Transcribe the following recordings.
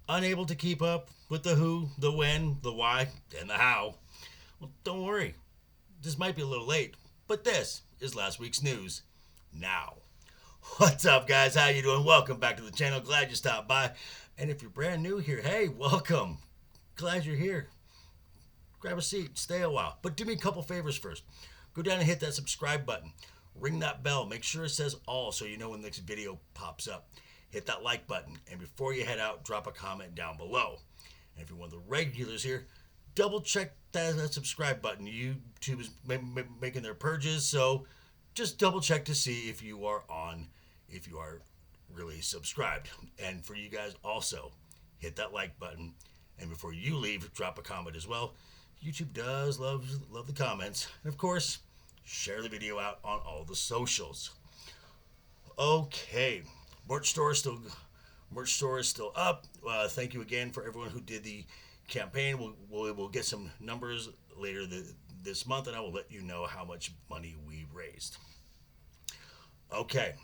Unable to keep up with the who, the when, the why, and the how? Well, don't worry. This might be a little late, but this is last week's news. Now. What's up, guys? How you doing? Welcome back to the channel. Glad you stopped by. And if you're brand new here, hey, welcome. Glad you're here. Grab a seat, stay a while. But do me a couple favors first. Go down and hit that subscribe button. Ring that bell. Make sure it says all so you know when the next video pops up. Hit that like button. And before you head out, drop a comment down below. And if you're one of the regulars here, double check that subscribe button. YouTube is making their purges, so just double check to see if you are really subscribed. And for you guys also, hit that like button. And before you leave, drop a comment as well. YouTube does love the comments. And of course, share the video out on all the socials. Okay, merch store is still up. Thank you again for everyone who did the campaign. We'll get some numbers later this month, and I will let you know how much money we raised. Okay,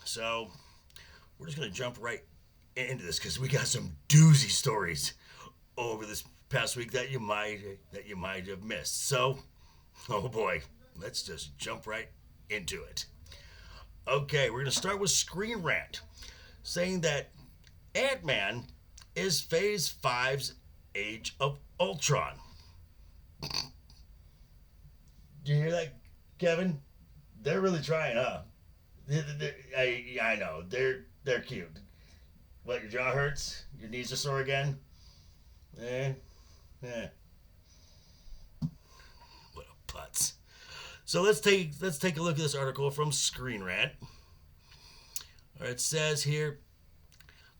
so we're just gonna jump right into this because we got some doozy stories over this past week that you might have missed. So, oh boy, let's just jump right into it. Okay, we're gonna start with Screen Rant, saying that Ant-Man is Phase 5's Age of Ultron. Do you hear that, Kevin? They're really trying, huh? I know. They're cute. What, your jaw hurts? Your knees are sore again? Eh? Eh. What a putz. So let's take a look at this article from Screen Rant. It says here,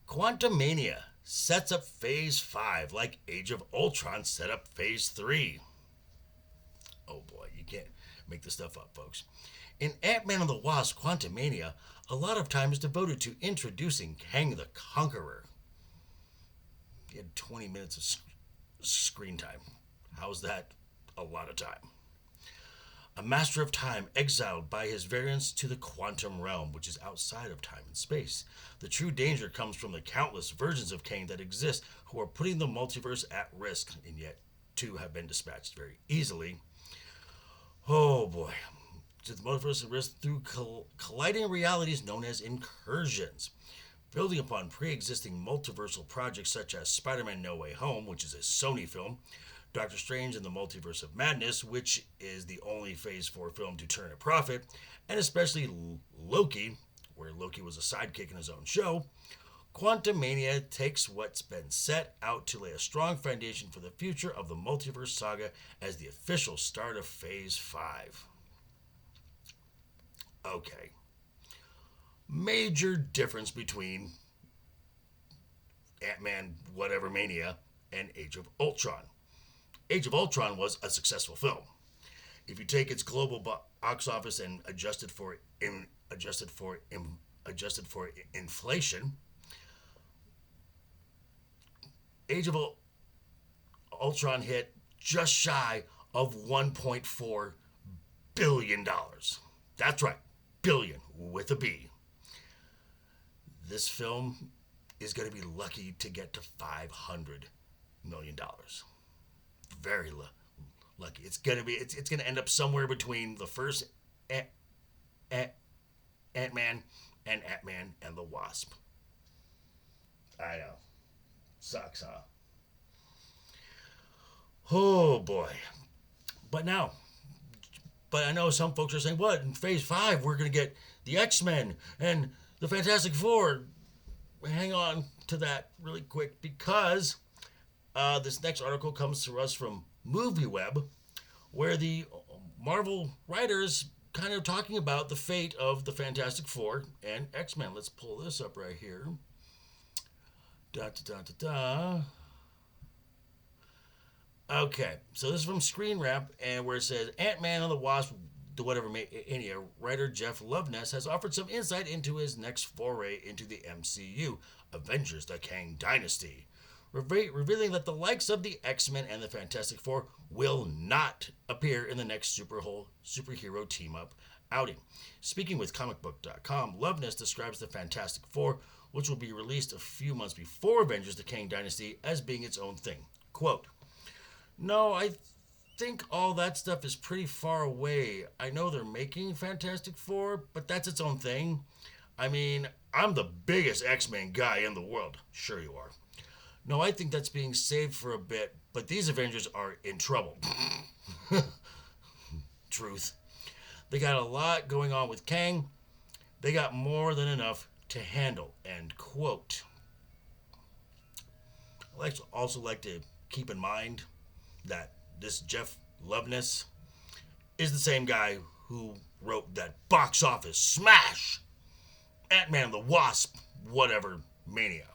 Quantumania sets up Phase 5 like Age of Ultron set up Phase 3. Oh boy, you can't make this stuff up, folks. In Ant-Man and the Wasp Quantumania, a lot of time is devoted to introducing Kang the Conqueror. He had 20 minutes of screen time. How's that a lot of time? A master of time exiled by his variants to the quantum realm, which is outside of time and space. The true danger comes from the countless versions of Kang that exist who are putting the multiverse at risk, and yet two have been dispatched very easily. Oh boy. The multiverse at risk through colliding realities known as incursions. Building upon pre-existing multiversal projects such as Spider-Man No Way Home, which is a Sony film, Doctor Strange and the Multiverse of Madness, which is the only Phase 4 film to turn a profit, and especially Loki, where Loki was a sidekick in his own show, Quantumania takes what's been set out to lay a strong foundation for the future of the multiverse saga as the official start of Phase 5. Okay. Major difference between Ant-Man Whatever Mania and Age of Ultron. Age of Ultron was a successful film. If you take its global box office and adjusted for inflation, Age of Ultron hit just shy of $1.4 billion. That's right, billion with a B. This film is going to be lucky to get to $500 million. Very lucky. It's going to end up somewhere between the first Ant-Man and Ant-Man and the Wasp. I know. Sucks, huh? Oh boy. But I know some folks are saying, what, in Phase 5 we're going to get the X-Men and the Fantastic Four. Hang on to that really quick because this next article comes to us from MovieWeb, where the Marvel writers kind of talking about the fate of the Fantastic Four and X-Men. Let's pull this up right here. Okay, so this is from Screen Rant, and where it says Ant-Man and the Wasp, the whatever mania writer Jeff Loveness has offered some insight into his next foray into the MCU, Avengers: The Kang Dynasty, revealing that the likes of the X-Men and the Fantastic Four will not appear in the next superhero team-up outing. Speaking with comicbook.com, Loveness describes the Fantastic Four which will be released a few months before Avengers the Kang Dynasty, as being its own thing. Quote, "No, I think all that stuff is pretty far away. I know they're making Fantastic Four, but that's its own thing. I mean, I'm the biggest X-Men guy in the world." Sure you are. "No, I think that's being saved for a bit, but these Avengers are in trouble." Truth. "They got a lot going on with Kang. They got more than enough to handle." End quote. I also like to keep in mind that this Jeff Loveness is the same guy who wrote that box office smash, Ant-Man and the Wasp, whatever, mania.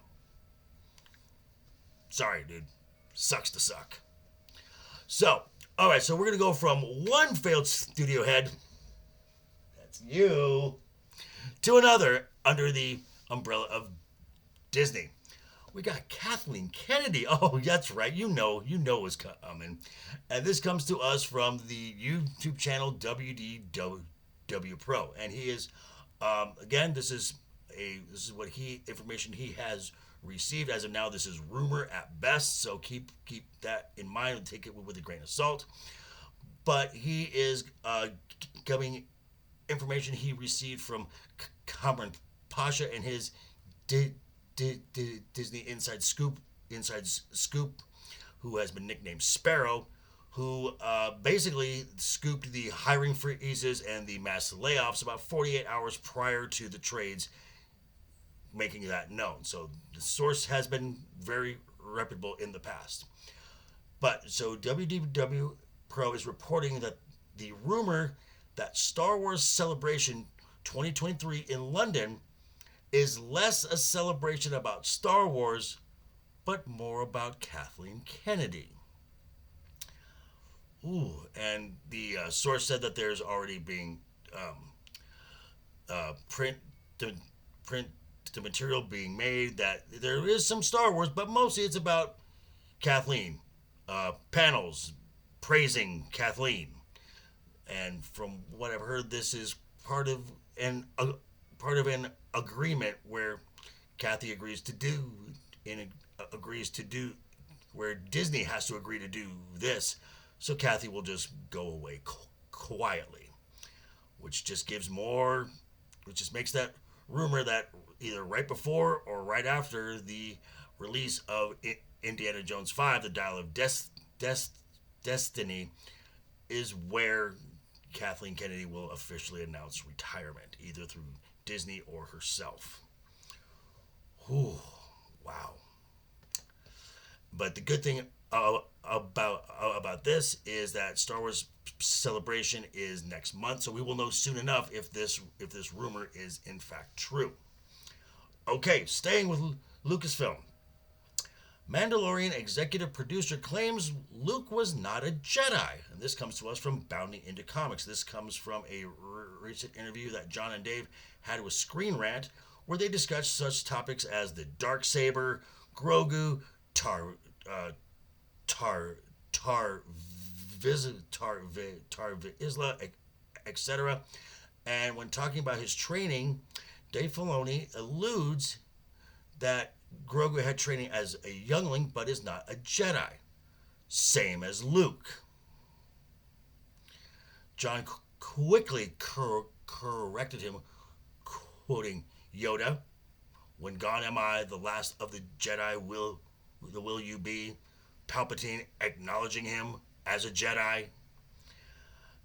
Sorry, dude. Sucks to suck. So, alright, so we're going to go from one failed studio head, that's you, to another under the umbrella of Disney. We got Kathleen Kennedy. Oh, that's right. You know what's coming. And this comes to us from the YouTube channel WDW Pro. And he is, again, this is what information he has received as of now. This is rumor at best, so keep that in mind and take it with a grain of salt. But he is giving information he received from Cameron Pasha and his Disney Inside Scoop, who has been nicknamed Sparrow, who basically scooped the hiring freezes and the mass layoffs about 48 hours prior to the trades, making that known. So the source has been very reputable in the past. But so WDW Pro is reporting that the rumor that Star Wars Celebration 2023 in London is less a celebration about Star Wars, but more about Kathleen Kennedy. Ooh, and the source said that there's already being print the material being made, that there is some Star Wars, but mostly it's about Kathleen. Panels praising Kathleen. And from what I've heard, this is part of an agreement where Kathy agrees to do where Disney has to agree to do this, so Kathy will just go away quietly, which just makes that rumor that either right before or right after the release of Indiana Jones 5, The Dial of Destiny, is where Kathleen Kennedy will officially announce retirement, either through Disney or herself. Whew, wow. But the good thing about this is that Star Wars Celebration is next month, so we will know soon enough if this rumor is in fact true. Okay, staying with Lucasfilm. Mandalorian executive producer claims Luke was not a Jedi. And this comes to us from Bounding Into Comics. This comes from a recent interview that John and Dave had with Screen Rant, where they discussed such topics as the Darksaber, Grogu, Vizsla, etc. And when talking about his training, Dave Filoni alludes that Grogu had training as a youngling, but is not a Jedi. Same as Luke. John quickly corrected him, quoting Yoda, "When gone am I, the last of the Jedi, will you be?" Palpatine acknowledging him as a Jedi.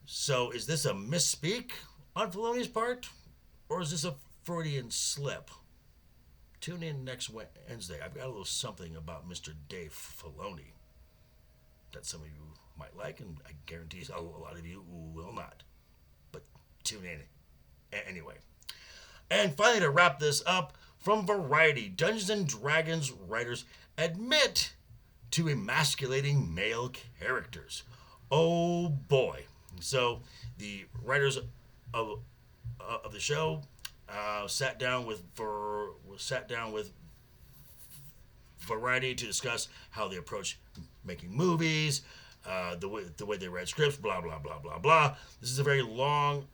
So is this a misspeak on Filoni's part, or is this a Freudian slip? Tune in next Wednesday. I've got a little something about Mr. Dave Filoni that some of you might like, and I guarantee a lot of you will not. But tune in anyway. And finally, to wrap this up, from Variety, Dungeons and Dragons writers admit to emasculating male characters. Oh boy. So the writers of the show sat down with Variety to discuss how they approach making movies, the way they write scripts, blah blah blah blah blah. This is a very long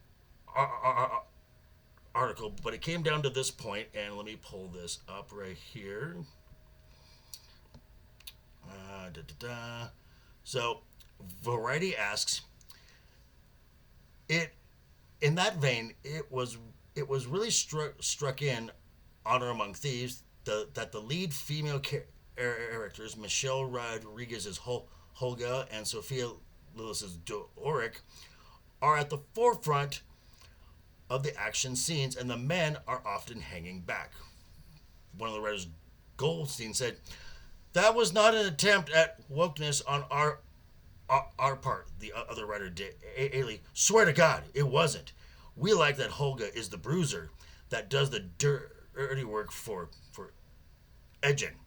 article, but it came down to this point, and let me pull this up right here. So, Variety asks, it in that vein, it was really struck in Honor Among Thieves that the lead female characters, Michelle Rodriguez's Holga and Sophia Lillis's Doric, are at the forefront of the action scenes, and the men are often hanging back. One of the writers, Goldstein, said, "That was not an attempt at wokeness on our part," the other writer did. Ailey, "Swear to God, it wasn't. We like that Holga is the bruiser that does the dirty work for edging.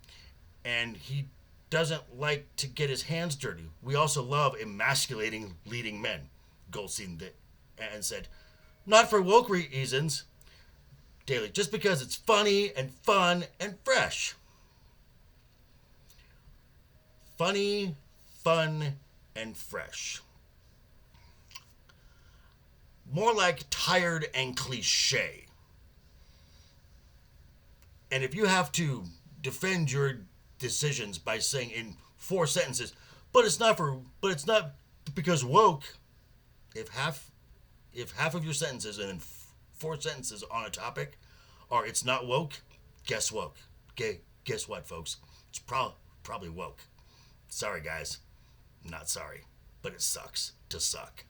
And he doesn't like to get his hands dirty. We also love emasculating leading men," Goldstein did, and said, "Not for woke reasons, Daily, just because it's funny and fun and fresh." Funny, fun, and fresh. More like tired and cliche. And if you have to defend your decisions by saying in 4 sentences, but it's not because woke, if half of your sentences and then 4 sentences on a topic are it's not woke, guess woke. Guess what, folks? It's probably woke. Sorry, guys. Not sorry, but it sucks to suck.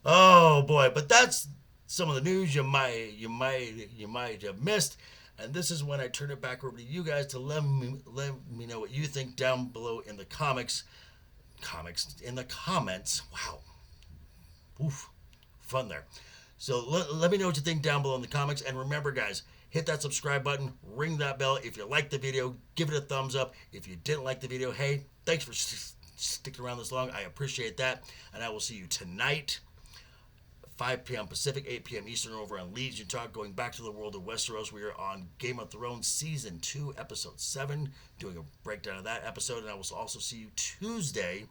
Oh boy, but that's some of the news you might have missed. And this is when I turn it back over to you guys to let me know what you think down below in the comments. Wow. Oof. Fun there. So let me know what you think down below in the comments. And remember, guys, hit that subscribe button, ring that bell. If you liked the video, give it a thumbs up. If you didn't like the video, hey, thanks for sticking around this long. I appreciate that. And I will see you tonight, 5 p.m. Pacific, 8 p.m. Eastern, over on Legion Talk, going back to the world of Westeros. We are on Game of Thrones Season 2, Episode 7, doing a breakdown of that episode. And I will also see you Tuesday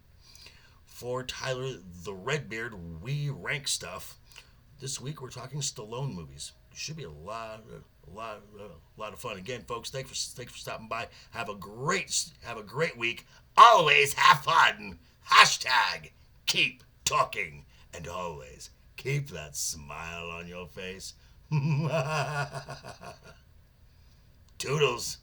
for Tyler the Redbeard We Rank Stuff. This week we're talking Stallone movies. It should be a lot of fun. Again, folks, thanks for stopping by. Have a great week. Always have fun. Hashtag keep talking, and always keep that smile on your face. Toodles.